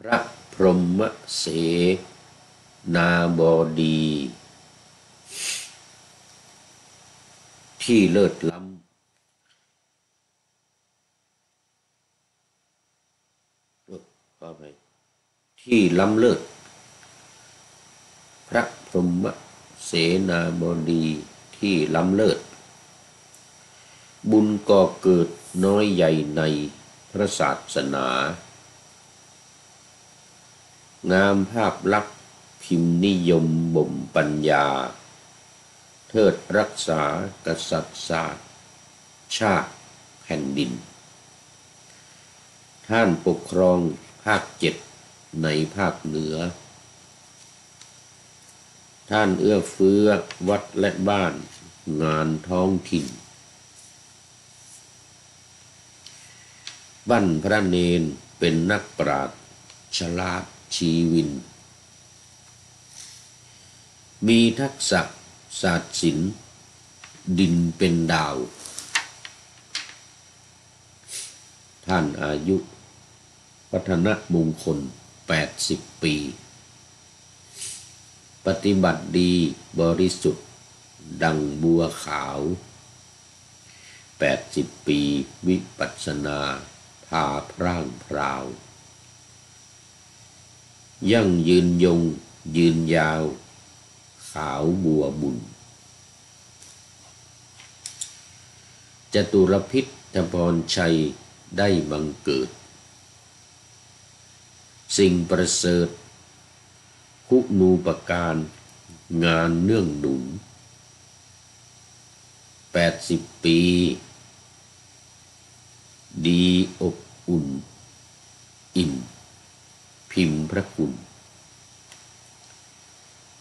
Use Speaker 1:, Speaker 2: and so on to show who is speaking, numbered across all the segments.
Speaker 1: ระพรหมเสนาบดีที่เลิศล้ำขอไปที่ล้ำเลิศพระพรหมเสนาบดีที่ล้ำเลิศบุญก่อเกิดน้อยใหญ่ในพระศาสนางามภาพลักษณ์พิมพ์นิยมบ่มปัญญาเทิดรักษากษัตริย์ศาสตร์ชาติแผ่นดินท่านปกครองภาค7ในภาคเหนือท่านเอื้อเฟื้อวัดและบ้านงานท้องถิ่นบั้นพระเนนเป็นนักปราชญ์ฉลาดชีวินมีทักษะศาสตร์ศิลป์ดินเป็นดาวท่านอายุพัฒนมงคล80 ปีปฏิบัติดีบริสุทธิ์ดังบัวขาว80 ปีวิปัสสนาพาพร่างพราวยั่งยืนยงยืนยาวขาวบัวบุญจตุรพิษพรชัยได้บังเกิดสิ่งประเสริฐคุณูปการงานเนื่องหนุน80 ปีดีอบอุ่นอิ่มพิมพ์พระคุณ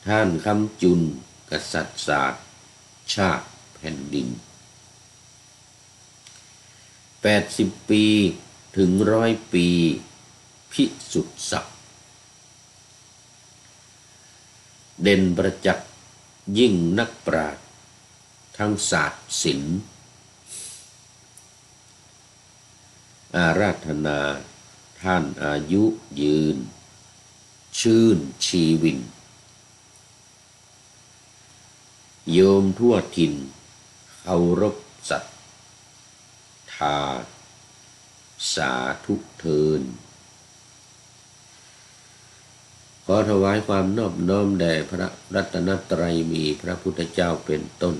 Speaker 1: ท่านคำจุนกษัตริย์ศาสตร์ชาติแผ่นดิน80 ปีถึง100 ปีพิสุทธิศักดิ์เด่นประจักษ์ยิ่งนักปราชญ์ทั้งศาสตร์ศิลป์อาราธนาท่านอายุยืนชื่นชีวินโยมทั่วถิ่นเคารพศรัทธาสาธุเทินขอถวายความนอบน้อมแด่พระรัตนตรัยมีพระพุทธเจ้าเป็นต้น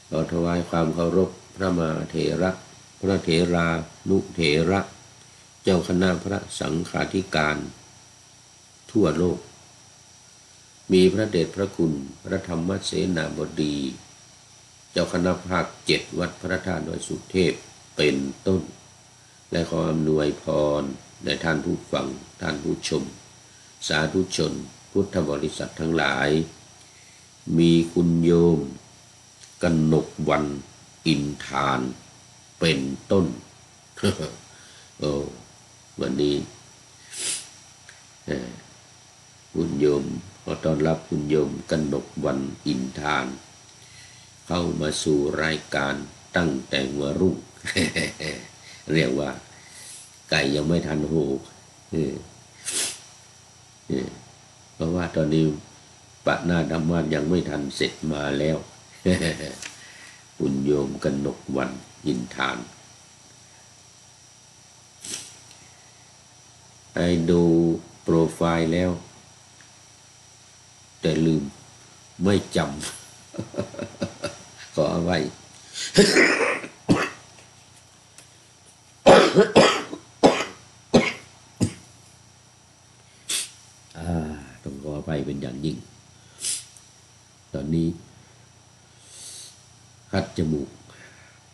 Speaker 1: ขอถวายความเคารพพระมหาเถระพระเถรานุเถระเจ้าคณะพระสังฆาธิการทั่วโลกมีพระเดชพระคุณพระธรรมเสนาบดีเจ้าคณะภาค7วัดพระธาตุดอยสุเทพเป็นต้นและขออำนวยพรแด่ท่านผู้ฟังท่านผู้ชมสาธุชนพุทธบริษัททั้งหลายมีคุณโยมกนกวันอินทานเป็นต้น วันนี้คุณโยมขอต้อนรับคุณโยมกนกวันอินทานเข้ามาสู่รายการตั้งแต่หัวรุ่ง เรียกว่าไก่ยังไม่ทันโหเพราะว่าตอนนี้ปะหน้าดำวาดยังไม่ทันเสร็จมาแล้ว คุณโยมกนกวันอินทานไอ้ดูโปรไฟล์แล้วแต่ลืมไม่จำ ขอเอาไว้ ต้องขออภัยเป็นอย่างยิ่งตอนนี้คัดจมูก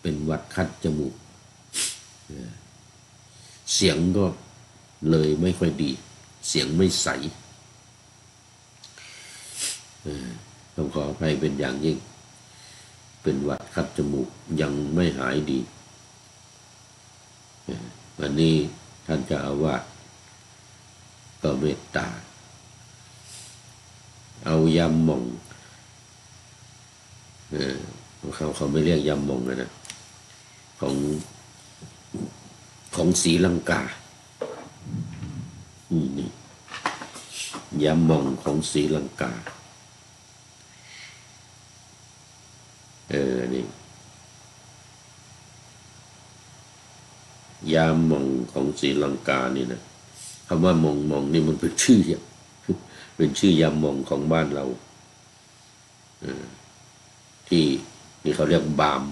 Speaker 1: เป็นหวัดคัดจมูกเสียงก็เลยไม่ค่อยดีเสียงไม่ใสต้องขออภัยเป็นอย่างยิ่งเป็นหวัดคัดจมูกยังไม่หายดีวันนี้ท่านเจ้าอาวาสก็เมตตาเอายำหม่องเขาไม่เรียกยำหม่องนะของศรีลังกา นี่ยามองของศรีลังกานี่ยามองของศรีลังกานี่นะคำว่ามองนี่มันเป็นชื่อเป็นชื่อยามองของบ้านเราที่เขาเรียกบาม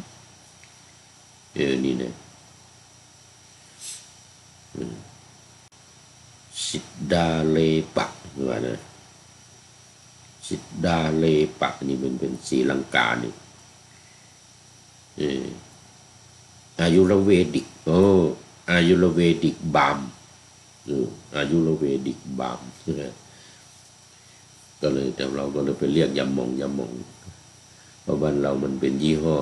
Speaker 1: นี่นะสิดดาเลปักว่านะสิดดาเลปักนี่เป็นศรีลังกานี่อายุรเวดิกอายุรเวดิกบามอายุรเวดิกบามก็เลยแต่เราก็เลยไปเรียกยามองเพราะบ้านเรามันเป็นยี่ห้อ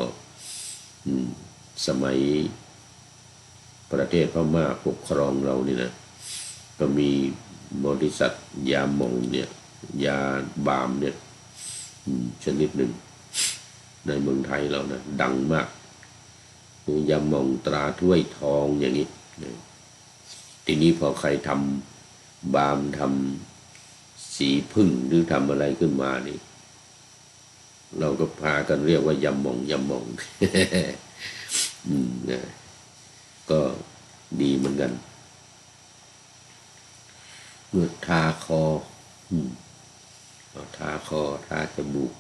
Speaker 1: สมัยประเทศพม่าปกครองเรานี่นะก็มีบริษัทยามองเนี่ยยาบามเนี่ยชนิดหนึ่งในเมืองไทยเรานะดังมากยามองตราถ้วยทองอย่างนี้ทีนี้พอใครทำบามทำสีพึ่งหรือทำอะไรขึ้นมานี่เราก็พากันเรียกว่ายามองก็ดีเหมือนกันเมื่อทาคอทาคอทาจมูก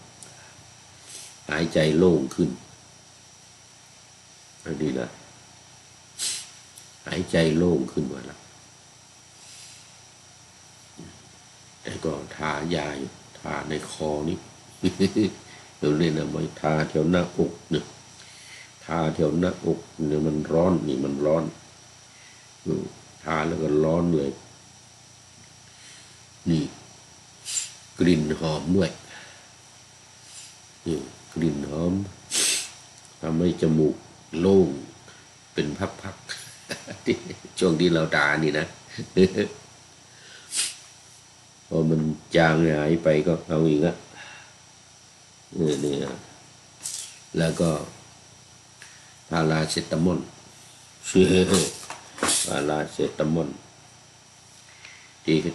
Speaker 1: หายใจโล่งขึ้นอันนี้นะหายใจโล่งขึ้นมาละแต่ก็ทายาอยู่ทาในคอนี่เราเรียกนะไม่ทาแถวหน้าอกเนี่ยทาแถวหน้าอกเนี่ยมันร้อนนี่มันร้อนทาแล้วก็ร้อนเลยนี่กลิ่นหอมด้วยกลิ่นหอมทำให้จมูกโล่งเป็นพักๆช่วงที่เราทานี่นะพอมันจางหายไปก็เอาอีกละนี่แล้วก็พาราเซตามอลพาราเซตามอล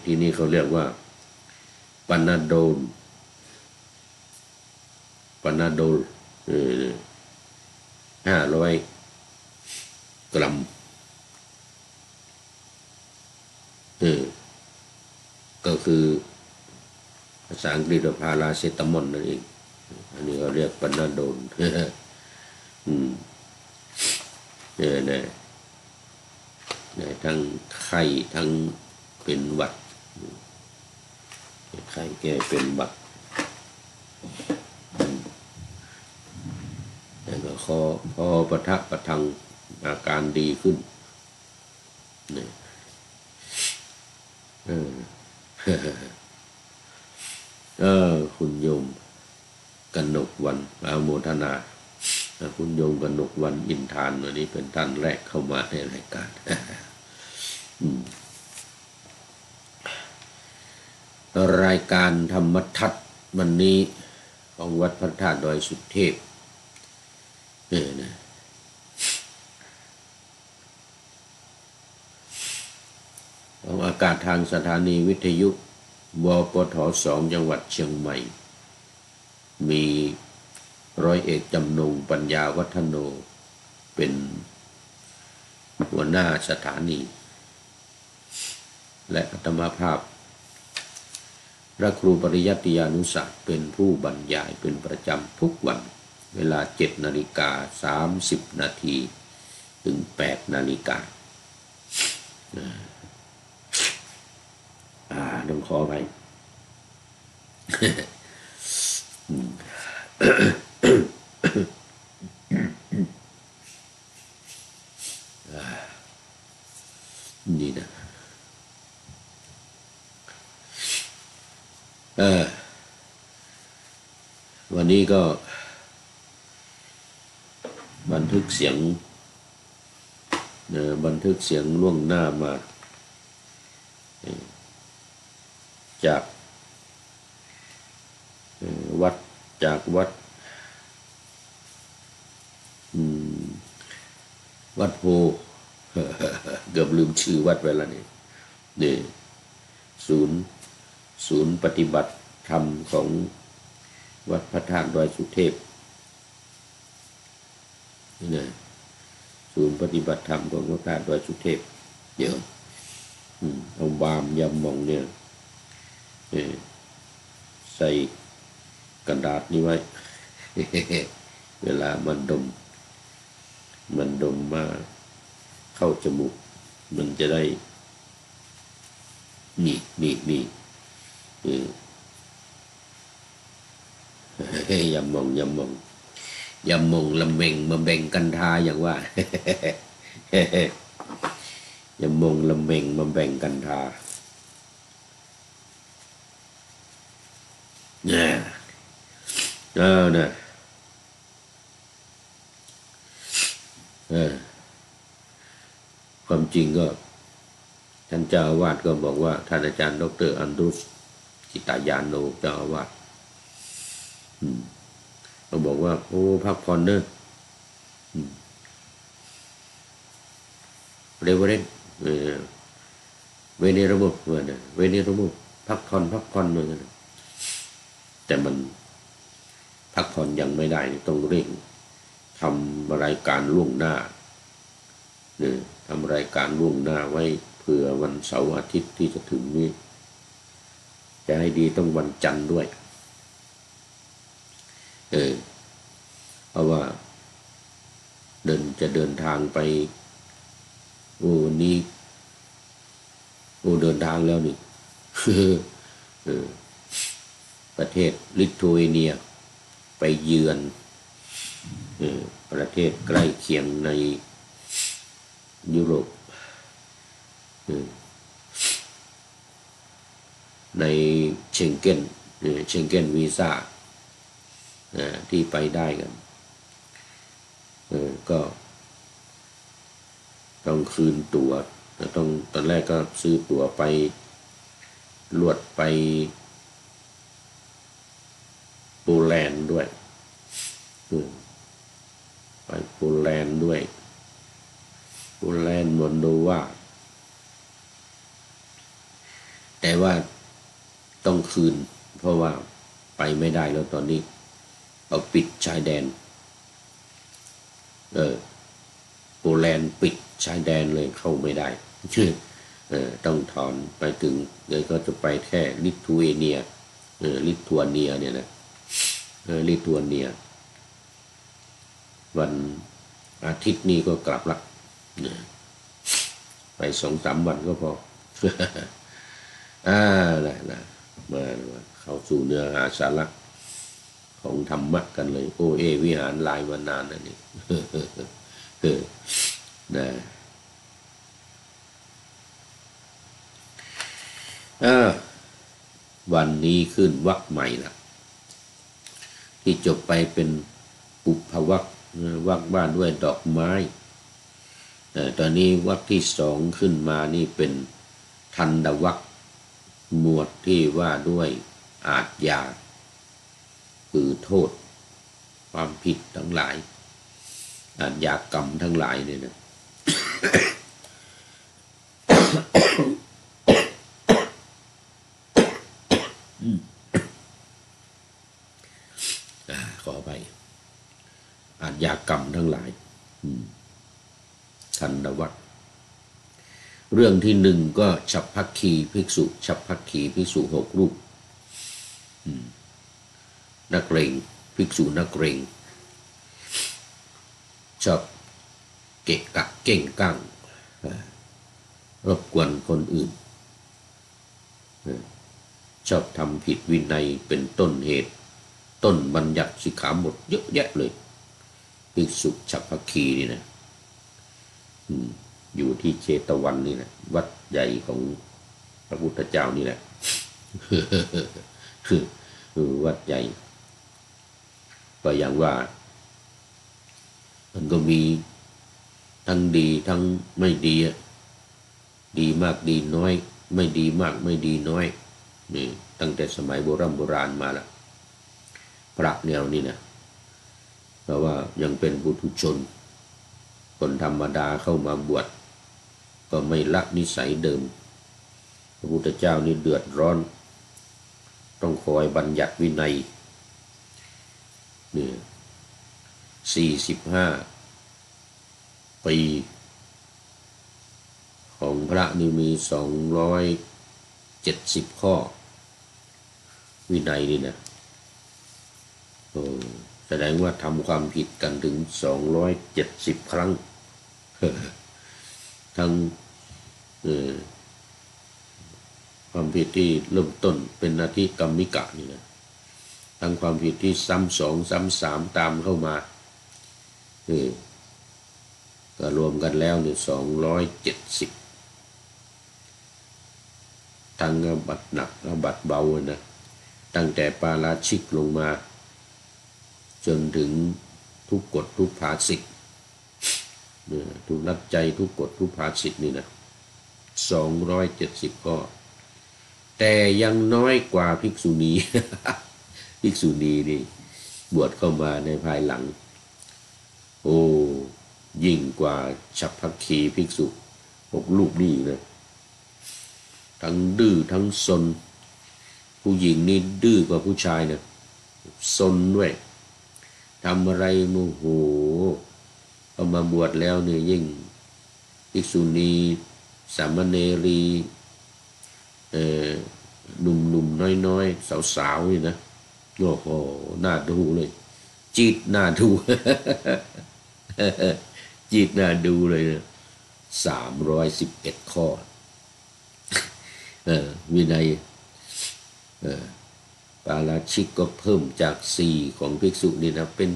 Speaker 1: ที่นี่เขาเรียกว่าปานาโดล500 กรัมก็คือภาษาอังกฤษว่าพาราเซตามอลนั่นเองอันนี้เขาเรียกปานาโดลเนี่ยทั้งไข้ทั้งเป็นหวัดไข้แก้เป็นหวัดแล้วก็พอปะทะประทังอาการดีขึ้นเนี่ยคุณโยมกนกวรรณอนุโมทนาคุณโยมกนกวรรณอินทานวันนี้เป็นท่านแรกเข้ามาในรายการรายการธรรมทัศน์วันนี้ของวัดพระธาตุดอยสุเทพออกอากาศทางสถานีวิทยุวปท2จังหวัดเชียงใหม่มีร้อยเอกจำนงปัญญาวัฒโนเป็นหัวหน้าสถานีและอาตมาภาพพระครูปริยัติยานุศาสตร์เป็นผู้บรรยายเป็นประจำทุกวันเวลา 7:30 นาทีถึง 8 นาฬิกาต้องขอไปนี่นะวันนี้ก็บันทึกเสียงล่วงหน้ามาจากวัดเกือบลืมชื่อวัดไปแล้วนี่ ศูนย์ปฏิบัติธรรมของวัดพระธาตุดอยสุเทพนี่นะศูนย์ปฏิบัติธรรมของวัดพระธาตุดอยสุเทพเดี๋ยวเอาบามยำมองเนี่ยใส่กระดาษนี้ไว้ เวลามันดมมาเข้าจมูกมันจะได้นี่ยำมองละเมงมาแบ่งกันทาอย่างว่ายำมองละเมงมาแบ่งกันทาเนี่ยนะความจริงก็ท่านเจ้าอาวาสก็บอกว่าท่านอาจารย์ดร.อันดรุสกิตายานโนเจ้าอาวาสก็บอกว่าโอ้พักผ่อนเนอะเรเวเรนเวเนระบบเหมือนกันเวเนระบบพักผ่อนเหมือนกันแต่มันพักผ่อนยังไม่ได้ต้องเร่งทำรายการล่วงหน้าทำรายการล่วงหน้าไว้เผื่อวันเสาร์อาทิตย์ที่จะถึงนี้จะให้ดีต้องวันจันทร์ด้วยเพราะว่าจะเดินทางไปวันนี้เดินทางแล้วนี่ ประเทศลิทัวเนียไปเยือนประเทศใกล้เคียงในยุโรปในเชงเก้นวีซ่าที่ไปได้กันก็ต้องคืนตั๋วตอนแรกก็ซื้อตั๋วไปลวดไปโปแลนด์ด้วยไปโปแลนด์ด้วยโปแลนด์มอลโดวาแต่ว่าต้องคืนเพราะว่าไปไม่ได้แล้วตอนนี้เอาปิดชายแดนโปแลนด์ปิดชายแดนเลยเข้าไม่ได้ต้องถอนไปถึงเลยก็จะไปแค่ลิทัวเนียเนี่ยนะลิทัวเนียวันอาทิตย์นี้ก็กลับละไป 2-3 วันก็พอนะมาเข้าสู่เนื้อหาสาระของธรรมะกันเลยโอเอวิหารลายมานานนะนี่นะวันนี้ขึ้นวรรคใหม่ละที่จบไปเป็นปุพพวรรควรรคบ้านด้วยดอกไม้ตอนนี้วรรคที่ 2ขึ้นมานี่เป็นทันดวรรคหมวดที่ว่าด้วยอาทยาคือโทษความผิดทั้งหลายอาทยากรรมทั้งหลายเนี่ยนะ ขอไปอาทยากรรมทั้งหลายทันดวรรคเรื่องที่ 1ก็ฉัพพคีภิกษุฉัพพคีภิกษุ6 รูปนักเรงภิกษุนักเรงชอบเกะกะเก่งก้างรบกวนคนอื่นชอบทำผิดวินัยเป็นต้นเหตุต้นบัญญัติสิกขาบทเยอะแยะเลยภิกษุฉัพพคีนี่นะอยู่ที่เชตวันนี่แหละวัดใหญ่ของพระพุทธเจ้านี่แหละวัดใหญ่ก็อย่างว่ามันก็มีทั้งดีทั้งไม่ดีดีมากดีน้อยไม่ดีมากไม่ดีน้อยนี่ตั้งแต่สมัยโบราณมาละพระแนวนี้นะเพราะว่ายังเป็นปุถุชนคนธรรมดาเข้ามาบวชก็ไม่ละนิสัยเดิม พระพุทธเจ้านี่เดือดร้อนต้องคอยบัญญัติวินัยเนี่ย45 ปีของพระนี่มี270 ข้อวินัยนี่นะแสดงว่าทำความผิดกันถึง270 ครั้งทั้งความผิดที่เริ่มต้นเป็นอธิกรรมิกะนี่นะทั้งความผิดที่ซ้ำสองซ้ำสามตามเข้ามาก็รวมกันแล้วเนี่ย270ทั้งอาบัติหนักอาบัติเบานะตั้งแต่ปาราชิกลงมาจนถึงทุกกฎทุกภาสิทธิ์ทุกนับใจทุกกฎทุกภาสิทธิ์นี่นะ270 ข้อแต่ยังน้อยกว่าภิกษุณี ภิกษุณีนี่บวชเข้ามาในภายหลังโอ้ยิ่งกว่าฉัพพคีภิกษุ6 รูปนี่นะทั้งดื้อทั้งซนผู้หญิงนี่ดื้อกว่าผู้ชายนะซนด้วยทำอะไรโมโหเอามาบวชแล้วเนี่ยยิ่งภิกษุณีสามเณรีหนุ่มน้อยสาวๆนี่นะโอ้โหน่าดูเลยจีดน่าดูจีดน่าดูเลยนะ311 ข้อวินัยปาราชิกก็เพิ่มจาก4ของภิกษุนี่นะเป็น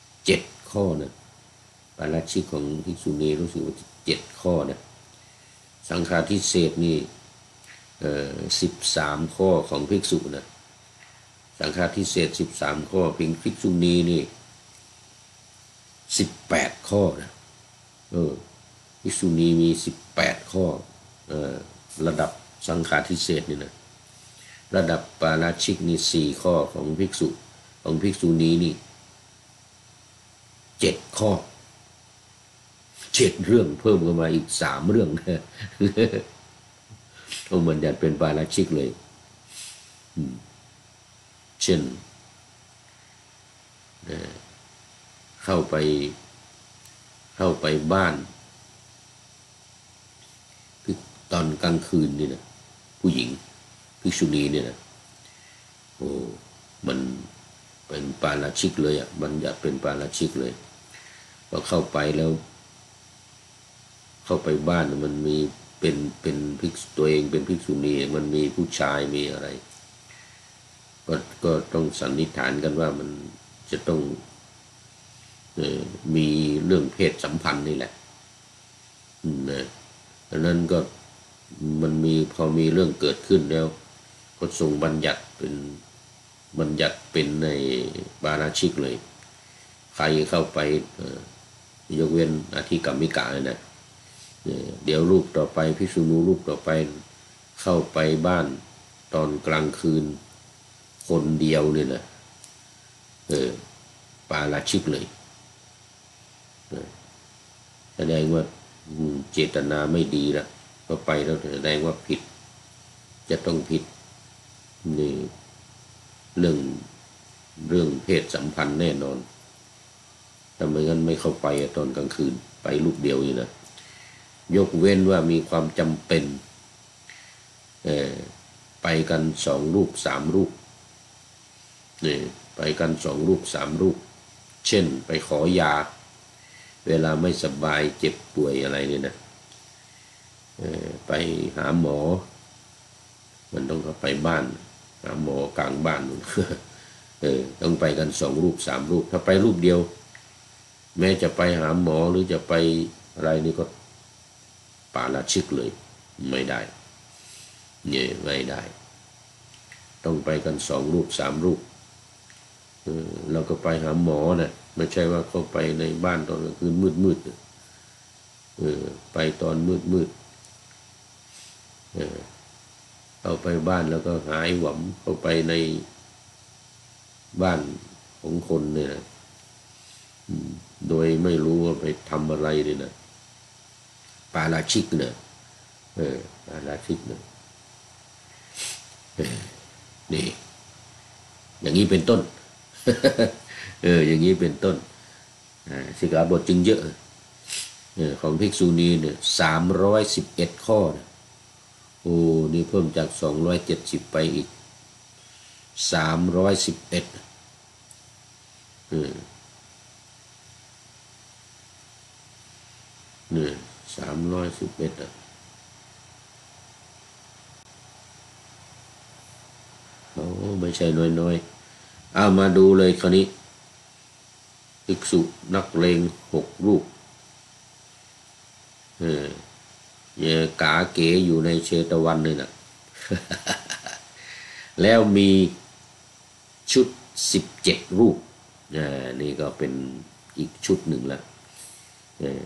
Speaker 1: 7 ข้อนะปาราชิกของภิกษุณีรู้สึกว่า7 ข้อนะสังฆาทิเศษนี่13 ข้อของภิกษุนะสังฆาทิเศษ13 ข้อภิกษุณีนี่18 ข้อนะภิกษุณีมี18 ข้อระดับสังฆาทิเศษนี่นะระดับปาราชิกนี่4 ข้อของภิกษุของภิกษุณีนี่7 ข้อ7 เรื่องเพิ่มขึ้นมาอีก3 เรื่องต้องบัญญัติเป็นปาราชิกเลยเช่นเข้าไปบ้านตอนกลางคืนนี่นะผู้หญิงภิกษุณีเนี่ยนะโอ้มันเป็นปาราชิกเลยบัญญัติเป็นปาราชิกเลยพอเข้าไปแล้วเข้าไปบ้านมันมีเป็นภิกษุตัวเองเป็นภิกษุณีมันมีผู้ชายมีอะไรก็ต้องสันนิษฐานกันว่ามันจะต้องมีเรื่องเพศสัมพันธ์นี่แหละนะดังนั้นก็มันพอมีเรื่องเกิดขึ้นแล้วก็ทรงบัญญัติเป็นในปาราชิกเลยใครเข้าไปยกเว้นอธิกรรมิกะนะเดี๋ยวรูปต่อไปภิกษุณีรูปต่อไปเข้าไปบ้านตอนกลางคืนคนเดียวเนี่ยนะปาราชิกเลยแสดงว่าเจตนาไม่ดีแล้วก็ไปแล้วแสดงว่าผิดจะต้องผิดนี่เรื่องเพศสัมพันธ์แน่นอนถ้าไม่งั้นไม่เข้าไปตอนกลางคืนไปรูปเดียวนี่นะยกเว้นว่ามีความจำเป็นไปกัน2 รูป 3 รูปนี่ไปกัน2 รูป 3 รูปเช่นไปขอยาเวลาไม่สบายเจ็บป่วยอะไรนี่นะไปหาหมอมันต้องเข้าไปบ้านหาหมอกลางบ้านต้องไปกัน2 รูป 3 รูปถ้าไปรูปเดียวแม้จะไปหาหมอหรือจะไปอะไรนี่ก็ปาราชิกเลยไม่ได้เนี่ยไม่ได้ต้องไปกัน2 รูป 3 รูปเราก็ไปหาหมอนะไม่ใช่ว่าเข้าไปในบ้านตอนกลางคืนมืดไปตอนมืดเข้าไปบ้านแล้วก็หายหวำเข้าไปในบ้านของคนเนี่ยนะโดยไม่รู้ว่าไปทำอะไรเลยนะปาราชิกเนี่ยปาราชิกเนี่ย นี่อย่างนี้เป็นต้น อย่างนี้เป็นต้นสิกขาบทจึงเยอะของภิกษุณีเนี่ย311 ข้อนะโอ้นี่เพิ่มจาก270ไปอีก311นี่311โอ้ไม่ใช่น้อยๆเอามาดูเลยคราวนี้ภิกษุนักเลง6 รูปเนี่ยกาเก๋อยู่ในเชตวันเลยนะแล้วมีชุด17 รูปนี่ก็เป็นอีกชุดหนึ่งละ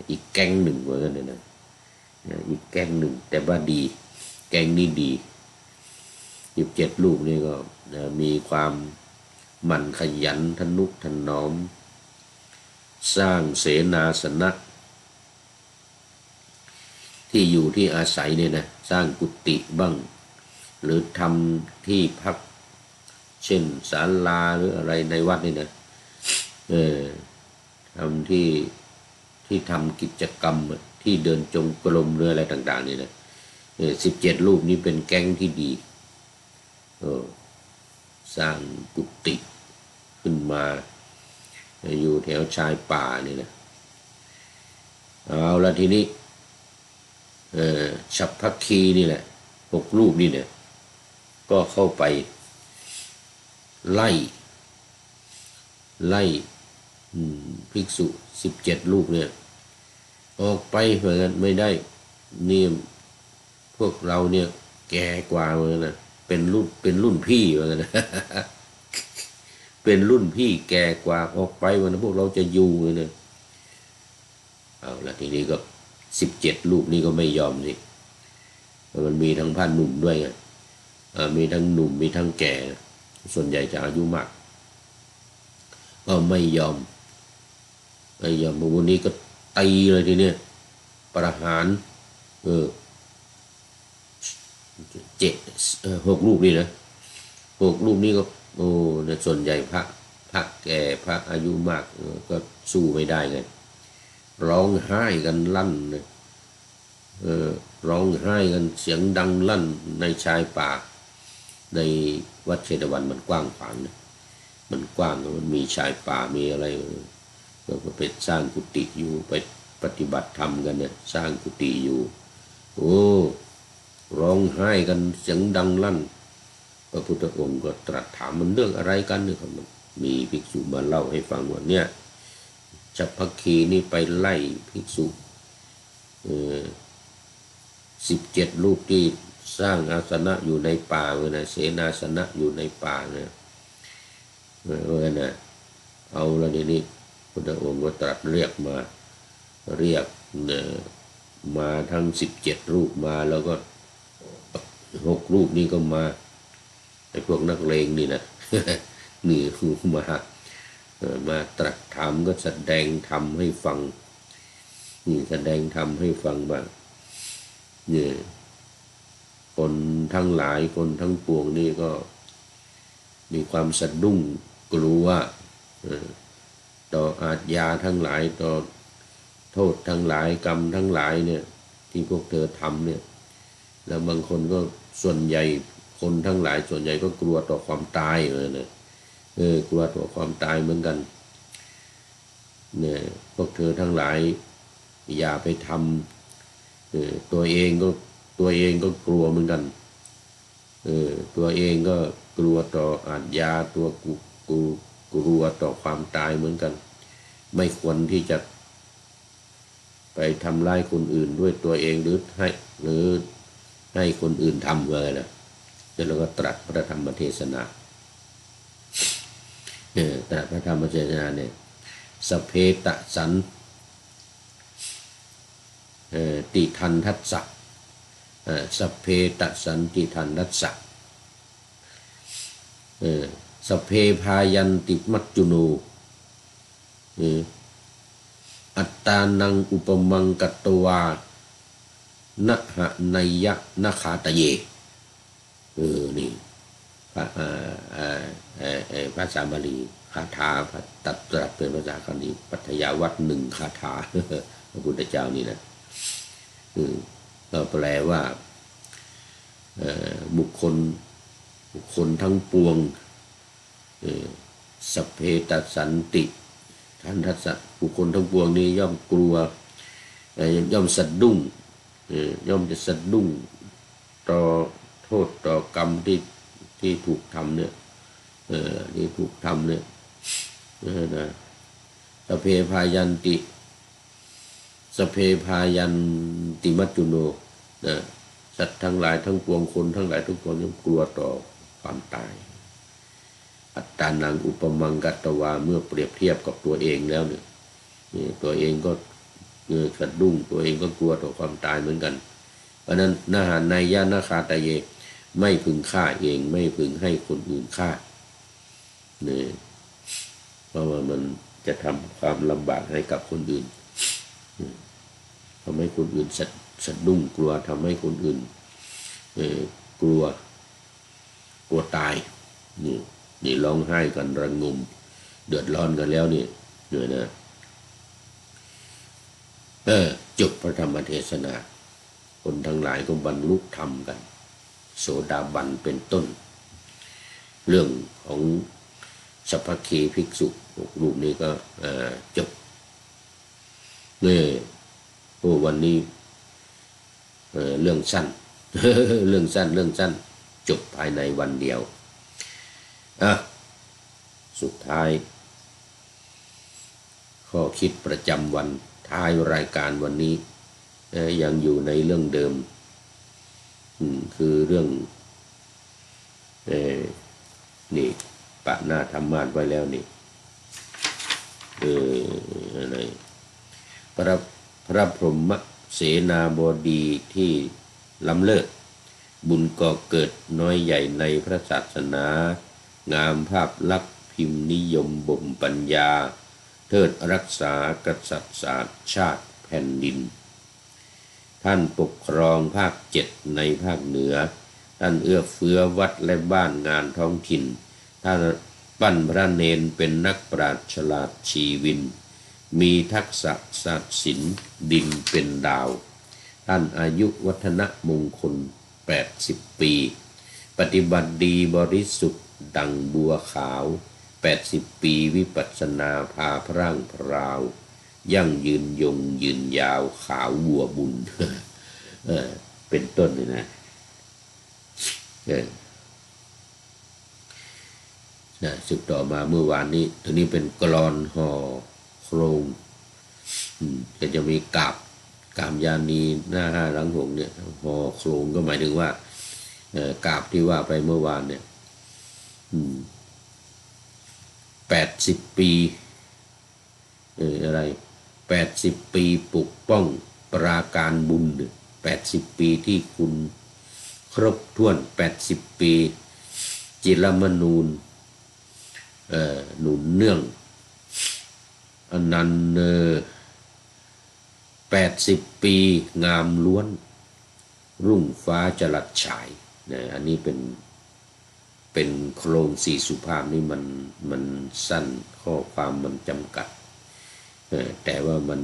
Speaker 1: อีกแก๊งหนึ่งเหมือนกันเลยนะอีกแก๊งหนึ่งแต่ว่าดีแก๊งนี้ดี17 รูปนี่ก็มีความหมั่นขยันทนุถนอมสร้างเสนาสนะที่อยู่ที่อาศัยเนี่ยนะสร้างกุฏิบ้างหรือทำที่พักเช่นศาลาหรืออะไรในวัดนี่นะทำที่ทำกิจกรรมที่เดินจงกรมหรืออะไรต่างๆนี่นะ17 รูปนี้เป็นแก๊งที่ดีสร้างกุฏิขึ้นมาอยู่แถวชายป่านี่นะเอาละทีนี้ฉัพพคีนี่แหละ6 รูปนี่เนี่ยก็เข้าไปไล่ภิกษุ17 รูปเนี่ยออกไปเหมือนกันไม่ได้นี่พวกเราเนี่ยแก่กว่าเหมือนกันนะเป็นรุ่นพี่เหมือนกันนะ เป็นรุ่นพี่แก่กว่าออกไปวันนั้นพวกเราจะอยู่เลยเนี่ยเอาละทีนี้ก็17 รูปนี้ก็ไม่ยอมสิมันมีทั้งพระหนุ่มด้วยไงมีทั้งหนุ่มมีทั้งแก่ส่วนใหญ่จะอายุมากก็ไม่ยอมวันนี้ก็ตีเลยทีเนี้ยประหาร6 รูปนี่นะ6 รูปนี้ก็โอ้เนี่ยส่วนใหญ่พระแก่พระอายุมากก็สู้ไม่ได้ไงร้องไห้กันลั่นเลยร้องไห้กันเสียงดังลั่นในชายป่าในวัดเชตวันมันกว้างขวางนะมันกว้างมันมีชายป่ามีอะไรก็ไปสร้างกุฏิอยู่ไปปฏิบัติธรรมกันเนี่ยสร้างกุฏิอยู่โอ้ร้องไห้กันเสียงดังลั่นพระพุทธองค์ก็ตรัสถามมันเรื่องอะไรกันเนี่ยครับมีภิกษุมาเล่าให้ฟังว่าเนี่ยฉัพพคีนี่ไปไล่ภิกษุ17 รูปที่สร้างอาสนะอยู่ในป่าเลยนะเสนาสนะอยู่ในป่าเนี่ยนะเอาละทีนี้พระองค์ก็ตรัสเรียกมาทั้ง17 รูปมาแล้วก็6 รูปนี้ก็มาไอ้พวกนักเลงนี่นะนี่มาตรัสถามก็แสดงธรรมให้ฟังนี่แสดงธรรมให้ฟังบ้างเนี่ยคนทั้งหลายคนทั้งปวงนี่ก็มีความสะดุ้งกลัวต่ออาชญาทั้งหลายต่อโทษทั้งหลายกรรมทั้งหลายเนี่ยที่พวกเธอทำเนี่ยแล้วบางคนก็ส่วนใหญ่คนทั้งหลายส่วนใหญ่ก็กลัวต่อความตายนะกลัวต่อความตายเหมือนกันเนี่ยพวกเธอทั้งหลายอย่าไปทำตัวเองก็กลัวเหมือนกันตัวเองก็กลัวต่ออาชญาตัวกลัวต่อความตายเหมือนกันไม่ควรที่จะไปทำร้ายคนอื่นด้วยตัวเองหรือให้คนอื่นทำเลยนะแล้วก็ตรัสพระธรรมเทศนาตรัสพระธรรมเทศนาเนี่ยสเพตสันติทันทัสสะสเพตสันติทันทัสสะสเพพายันติมัจจุโนอัตตานังอุปมังกัตตวานะหะนัยยะนะขาตะเยนี่ ภาษาบาลีคาถาตัดตรัสเป็นภาษาคำนี้ปัทยาวัตหนึ่งคาถาพระพุทธเจ้านี่นะก็แปลว่าบุคคลทั้งปวงสัพเพตสันติทันทัสสะบุคคลทั้งปวงนี้ย่อมกลัวย่อมสะดุ้งย่อมจะสะดุ้งต่อโทษต่อกรรมที่ถูกทำเนี่ยที่ถูกทำเนี่ยนะสัพเพพายันติสัพเพพายันติมัจจุโนนะสัตว์ทั้งหลายทั้งปวงคนทั้งหลายทุกคนย่อมกลัวต่อความตายอัตตานังอุปมังกัตตวาเมื่อเปรียบเทียบกับตัวเองแล้วเนี่ยตัวเองก็สะดุ้งตัวเองก็กลัวต่อความตายเหมือนกันเพราะนั้นนาหานัยยะนาคาตะเยไม่พึงฆ่าเองไม่พึงให้คนอื่นฆ่าเนี่ยเพราะว่ามันจะทำความลำบากให้กับคนอื่นทำให้คนอื่นสะดุ้งกลัวทำให้คนอื่นกลัวตายนี่ร้องไห้กันระงมเดือดร้อนกันแล้วนี่นะจบพระธรรมเทศนาคนทั้งหลายก็บรรลุธรรมกันโสดาบันเป็นต้นเรื่องของสัพพเคภิกษุรูปนี้ก็จบวันนี้เรื่องสั้น เรื่องสั้นจบภายในวันเดียวสุดท้ายข้อคิดประจำวันท้ายรายการวันนี้ยังอยู่ในเรื่องเดิมคือเรื่องนี่ปะหน้าธรรมาสไว้แล้วนี่อะไรพระพรหมเสนาบดีที่ล้ำเลิศบุญก่อเกิดน้อยใหญ่ในพระศาสนางามภาพลักษณ์พิมพ์นิยมบ่มปัญญาเทิดรักษากษัตริย์ศาสตร์ชาติแผ่นดินท่านปกครองภาค7ในภาคเหนือท่านเอื้อเฟื้อวัดและบ้านงานท้องถิ่นท่านปั้นพระเนนเป็นนักปราชญ์ฉลาดชีวินมีทักษะศาสตร์ศิลป์ดินเป็นดาวท่านอายุวัฒนมงคล80 ปีปฏิบัติดีบริสุทธิ์ดังบัวขาว80 ปีวิปัสสนาพาพร่างพราวยั่งยืนยงยืนยาวขาวบัวบุญ เป็นต้นเลยนะสืบต่อมาเมื่อวานนี้ตัวนี้เป็นกลอนห่อโครงก็จะมีกาบยานีหน้า5หลัง6เนี่ยห่อโครงก็หมายถึงว่ากาบที่ว่าไปเมื่อวานเนี่ย80 ปีอะไร80 ปีปกป้องปราการบุญ80 ปีที่คุณครบถ้วน80 ปีจิรมนูญหนุนเนื่องอนันเน80 ปีงามล้วนรุ่งฟ้าจรัสฉายอันนี้เป็นโครงสี่สุภาพนี่มันสั้นข้อความมันจำกัดแต่ว่ามัน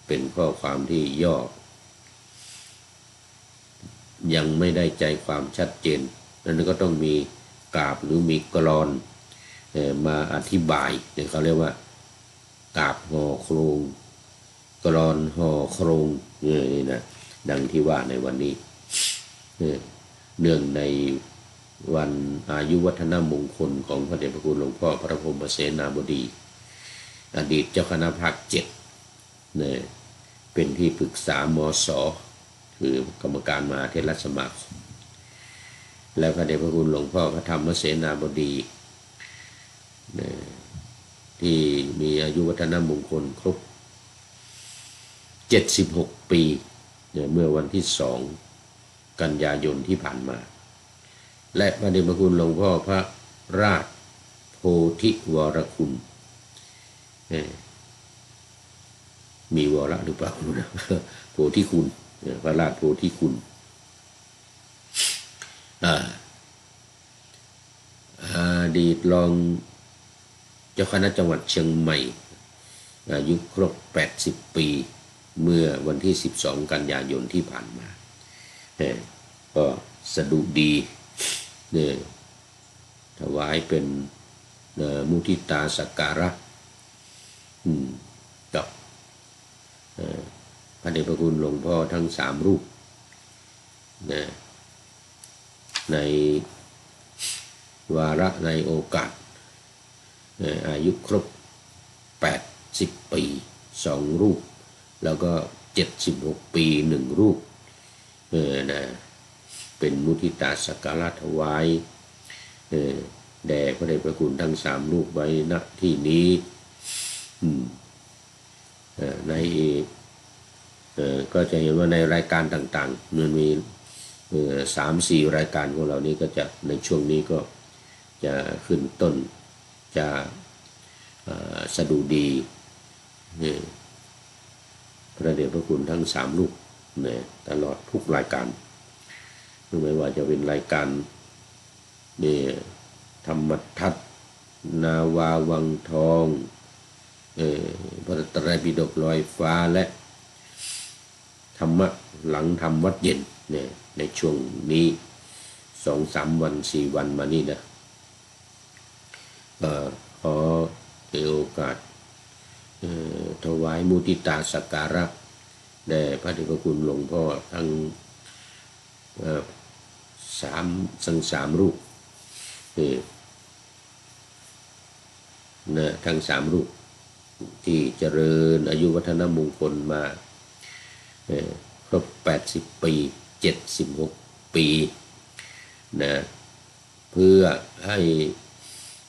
Speaker 1: เป็นข้อความที่ย่อยังไม่ได้ใจความชัดเจนนั้นก็ต้องมีกาบหรือมีกลอนมาอธิบายเขาเรียกว่ากาบห่อโครงกลอนห่อโครงนี่นะดังที่ว่าในวันนี้เนื่องในวันอายุวัฒนมงคลของพระเดชพระคุณหลวงพ่อพระพรหมเสนาบดีอดีตเจ้าคณะภาค7เนี่ยเป็นที่ปรึกษามส.คือกรรมการมหาเถรสมาคมและพระเดชพระคุณหลวงพ่อพระธรรมเสนาบดีที่มีอายุวัฒนมงคลครบ76 ปีเมื่อวันที่2 กันยายนที่ผ่านมาและพระเดชพระคุณหลวงพ่อพระราชโพธิวรคุณมีวรหรือเปล่านะโพธิคุณพระราชโพธิคุณ ดีตรองเจ้าคณะจังหวัดเชียงใหม่อายุครบ80 ปีเมื่อวันที่12 กันยายนที่ผ่านมาก็สดุดีเนี่ยถวายเป็นมุทิตาสักการะกับพระเดชพระคุณหลวงพ่อทั้ง3 รูปนะในวาระในโอกาสอายุครบ80 ปี2 รูปแล้วก็76 ปี1 รูปนะเป็นมุทิตาสักการะถวายแด่พระเดชพระคุณทั้ง3 รูปไว้ณที่นี้ในก็จะเห็นว่าในรายการต่างๆมันมี3-4 รายการของเรานี้ก็จะในช่วงนี้ก็จะขึ้นต้นจะสดุดีพระเดชพระคุณทั้ง3 รูปเนี่ยตลอดทุกรายการไม่ว่าจะเป็นรายการเนี่ยธรรมทัศน์นาวาวังทองพระไตรปิฎกลอยฟ้าและธรรมะหลังธรรมวัดเย็นเนี่ยในช่วงนี้ 2-3 วัน 4 วันมานี่นะขอโอกาสถวายมุทิตาสักการะแด่พระเดชพระคุณหลวงพ่อทั้ง3 รูปนะทั้ง3 รูปที่เจริญอายุวัฒนมงคลมาครบ80 ปี76 ปีนะเพื่อให้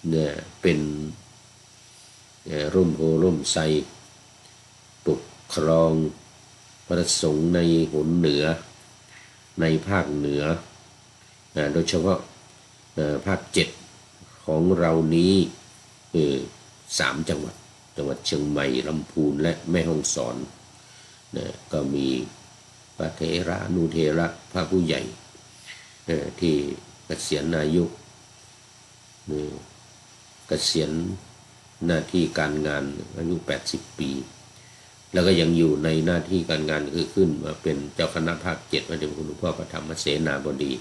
Speaker 1: เนี่ยเป็นร่มโพร่มไทรปกครองพระสงฆ์ในหนเหนือในภาคเหนือโดยเฉพาะภาค7ของเรานี้3 จังหวัดเชียงใหม่ลำพูนและแม่ฮ่องสอนก็มีพระเถระอนุเถระพระผู้ใหญ่ที่เกษียณอายุเกษียณหน้าที่การงานอายุ80 ปีแล้วก็ยังอยู่ในหน้าที่การงานคือขึ้นมาเป็นเจ้าคณะภาค7พระเดชพระคุณหลวงพ่อปฐมเสนาบดี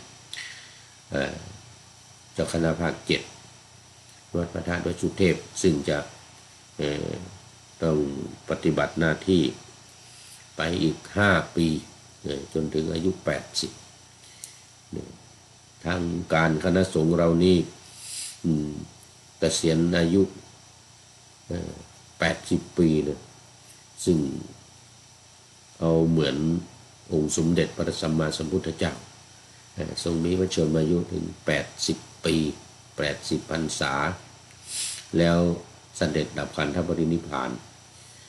Speaker 1: เจ้าคณะภาค7วัดพระธาตุดอยสุเทพซึ่งจะต้องปฏิบัติหน้าที่ไปอีก5 ปีจนถึงอายุ80ทางการคณะสงฆ์เรานี่เกษียณอายุ80 ปีนะซึ่งเอาเหมือนองค์สมเด็จพระสัมมาสัมพุทธเจ้าทรงมีพระชนมายุถึง80 ปี80 พรรษาแล้วเสด็จดับขันธปรินิพพาน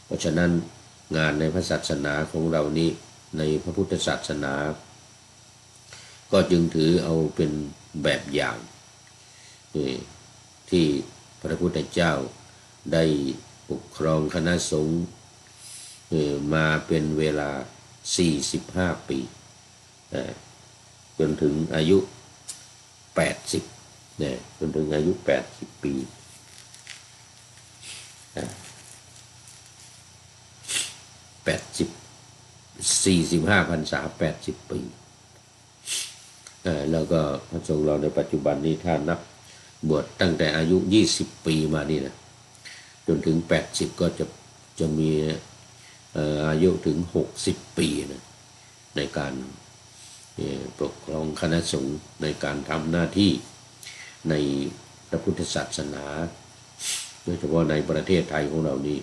Speaker 1: เพราะฉะนั้นงานในพระศาสนาของเรานี้ในพระพุทธศาสนาก็จึงถือเอาเป็นแบบอย่างที่พระพุทธเจ้าได้ปกครองคณะสงฆ์มาเป็นเวลา45 ปีจนถึงอายุ80จนถึงอายุ80 ปี45 พรรษา80 ปีแล้วก็พระสงฆ์เราในปัจจุบันนี้ถ้านับบวชตั้งแต่อายุ20 ปีมานี่นะจนถึง80ก็จะมีอายุถึง60 ปีนะในการปกครองคณะสงฆ์ในการทำหน้าที่ในพระพุทธศาสนาโดยเฉพาะในประเทศไทยของเรานี่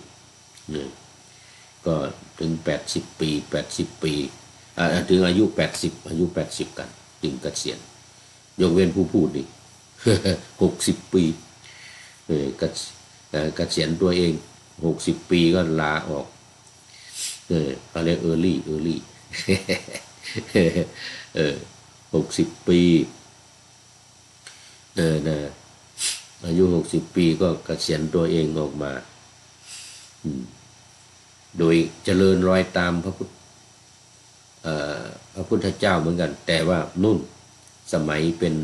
Speaker 1: ก็ถึง80 ปี80 ปีถึงอายุ80กันจึงเกษียณยกเว้นผู้พูดนี่60 ปีเกษียณตัวเอง60 ปีก็ลาออกเขาเรียกเออร์ลี่60 ปีนะอายุ60 ปีก็เกษียณตัวเองออกมาโดยเจริญรอยตามพระพุทธเจ้าเหมือนกันแต่ว่านู่นสมัยเป็น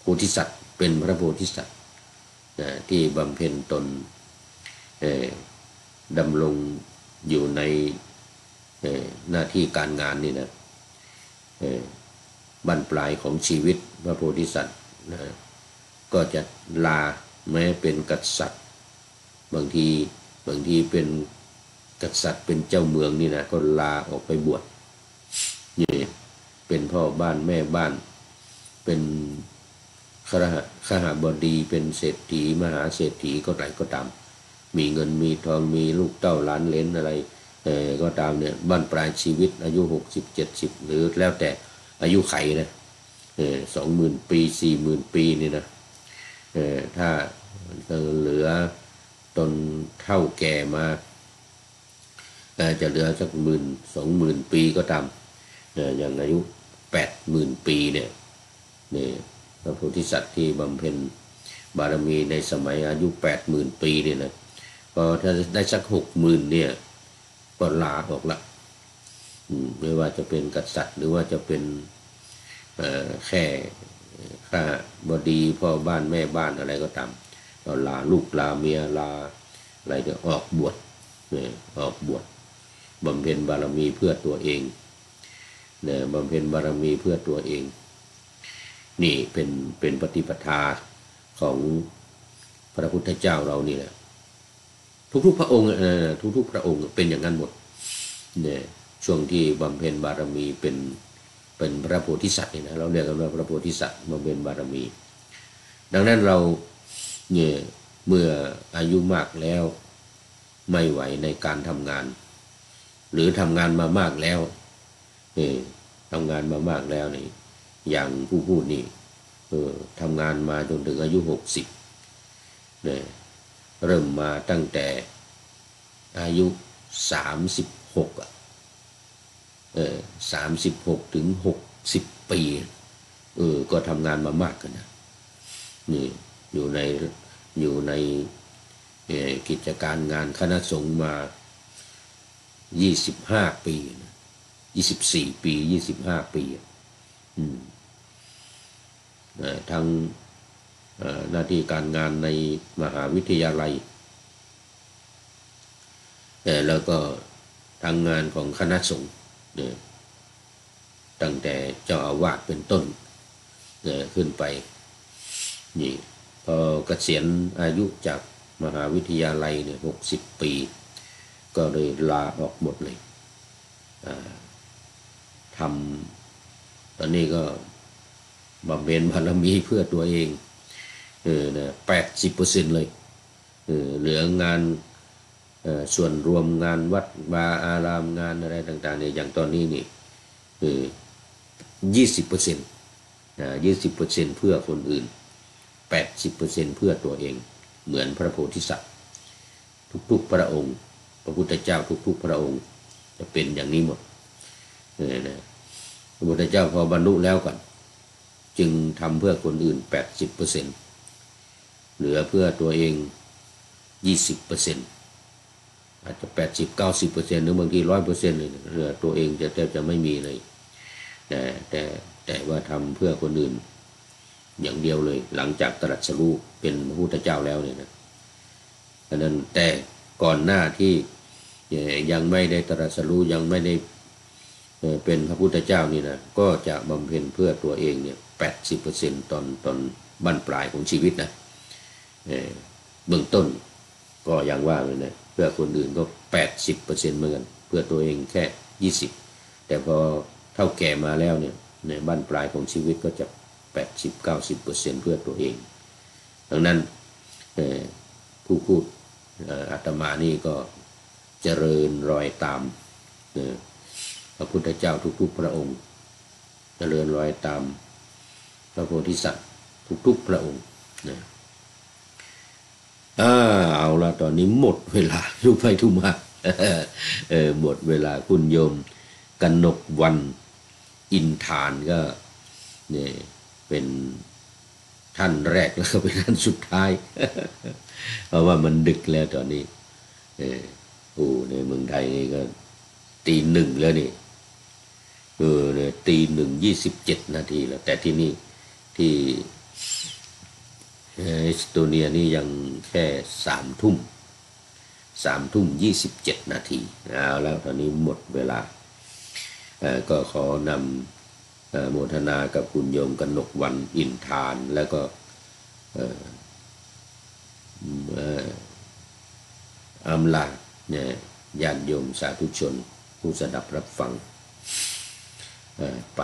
Speaker 1: โพธิสัตว์เป็นพระโพธิสัตว์ที่บำเพ็ญตนดำรงอยู่ในหน้าที่การงานนี่นะบั้นปลายของชีวิตพระโพธิสัตว์ก็จะลาแม้เป็นกษัตริย์บางทีเป็นกษัตริย์เป็นเจ้าเมืองนี่นะก็ลาออกไปบวชนี่เป็นพ่อบ้านแม่บ้านเป็นขหบดีเป็นเศรษฐีมหาเศรษฐีก็ไหนก็ตามมีเงินมีทองมีลูกเต้าหลานเหลนอะไรก็ตามเนี่ยบั้นปลายชีวิตอายุ60-70หรือแล้วแต่อายุไขนะ20,000 ปี40,000 ปีนี่นะถ้าเหลือตนเท่าแก่มาจะเหลือสัก10,000-20,000 ปีก็ตามอย่างอายุ80,000 ปีเนี่ยพระโพธิสัตว์ที่บำเพ็ญบารมีในสมัยอายุ80,000 ปีเนี่ยนะก็ถ้าได้สัก60,000เนี่ยก็ลาออกละไม่ว่าจะเป็นกษัตริย์หรือว่าจะเป็นแค่ข้าบดีพ่อบ้านแม่บ้านอะไรก็ตามก็ลาลูกลาเมียลาอะไรจะออกบวชออกบวชบำเพ็ญบารมีเพื่อตัวเองบำเพ็ญบารมีเพื่อตัวเองนี่เป็นปฏิปทาของพระพุทธเจ้าเรานี่แหละทุกๆพระองค์ทุกๆพระองค์เป็นอย่างนั้นหมดเนี่ยช่วงที่บำเพ็ญบารมีเป็นพระโพธิสัตว์นี่นะเราเรียกกันว่าพระโพธิสัตว์บำเพ็ญบารมี ดังนั้นเราเนี่ยเมื่ออายุมากแล้วไม่ไหวในการทำงานหรือทำงานมามากแล้วทำงานมามากแล้วนี่อย่างผู้พูดนี่ทำงานมาจนถึงอายุ60เนี่ยเริ่มมาตั้งแต่อายุ36 36 ถึง 60 ปีก็ทำงานมามากกันนะนี่อยู่ในกิจการงานคณะสงฆ์มา25 ปี24 ปี25 ปีทั้งหน้าที่การงานในมหาวิทยาลัยแล้วก็ทางงานของคณะสงฆ์ตั้งแต่เจ้าอาวาสเป็นต้นขึ้นไปนี่พอเกษียณอายุจากมหาวิทยาลัยเนี่ย60 ปีก็เลยลาออกหมดเลยทำตอนนี้ก็บำเพ็ญบารมีเพื่อตัวเอง80%เลยเหลืองานส่วนรวมงานวัดวาอารามงานอะไรต่างๆเนี่ยอย่างตอนนี้นี่20% เพื่อคนอื่น80% เพื่อตัวเองเหมือนพระโพธิสัตว์ทุกๆพระองค์พระพุทธเจ้าทุกๆพระองค์จะเป็นอย่างนี้หมดพระพุทธเจ้าพอบรรลุแล้วก่อนจึงทำเพื่อคนอื่น80%เหลือเพื่อตัวเอง 20%อาจจะ80-90%หรือบางที 100% เลยเหลือตัวเองจะแทบจะไม่มีเลยแต่ว่าทำเพื่อคนอื่นอย่างเดียวเลยหลังจากตรัสรู้เป็นพระพุทธเจ้าแล้วเนี่ยนะฉะนั้นแต่ก่อนหน้าที่ยังไม่ได้ตรัสรู้ยังไม่ได้เป็นพระพุทธเจ้านี่นะก็จะบำเพ็ญเพื่อตัวเองเนี่ย80%ตอนบั้นปลายของชีวิตนะเบื้องต้นก็อย่างว่าเลยนะเพื่อคนอื่นก็80%เหมือนกันเพื่อตัวเองแค่20แต่พอเท่าแก่มาแล้วเนี่ยในบั้นปลายของชีวิตก็จะ80-90%เพื่อตัวเองดังนั้นผู้พูดอาตมานี่ก็เจริญรอยตามพระพุทธเจ้าทุกๆพระองค์เจริญรอยตามพระโพธิสัตว์ทุกๆพระองค์เอาละตอนนี้หมดเวลาทุกไปทุกมาหมดเวลาคุณโยมกนกวันอินทานก็เนี่ยเป็นท่านแรกแล้วก็เป็นท่านสุดท้าย เพราะว่ามันดึกแล้วตอนนี้ในเมืองไทยนี่ก็ตี 1แล้วนี่เนี่ยตี 1:27 นาทีแล้วแต่ที่นี่ที่ เอสโตเนียนี่ยังแค่3 ทุ่ม 27 นาทีเอาแล้วตอนนี้หมดเวลาก็ขอนำโมทนากับคุณโยมกนกวันอินทานแล้วก็อำลาเนี่ยญาติโยมสาธุชนผู้สดับรับฟังไป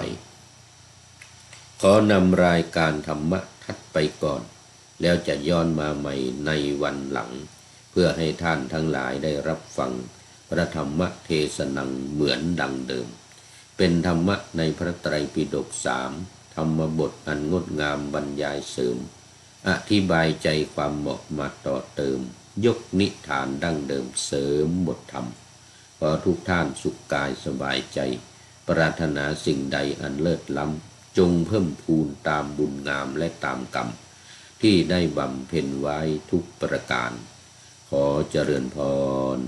Speaker 1: ขอนำรายการธรรมะทัดไปก่อนแล้วจะย้อนมาใหม่ในวันหลังเพื่อให้ท่านทั้งหลายได้รับฟังพระธรรมเทศนังเหมือนดังเดิมเป็นธรรมะในพระไตรปิฎก3ธรรมบทอันงดงามบรรยายเสริมอธิบายใจความเหมาะมาต่อเติมยกนิทานดั้งเดิมเสริมบทธรรมขอทุกท่านสุขกายสบายใจปรารถนาสิ่งใดอันเลิศล้ำจงเพิ่มพูนตามบุญงามและตามกรรมที่ได้บำเพ็ญไว้ทุกประการขอเจริญพร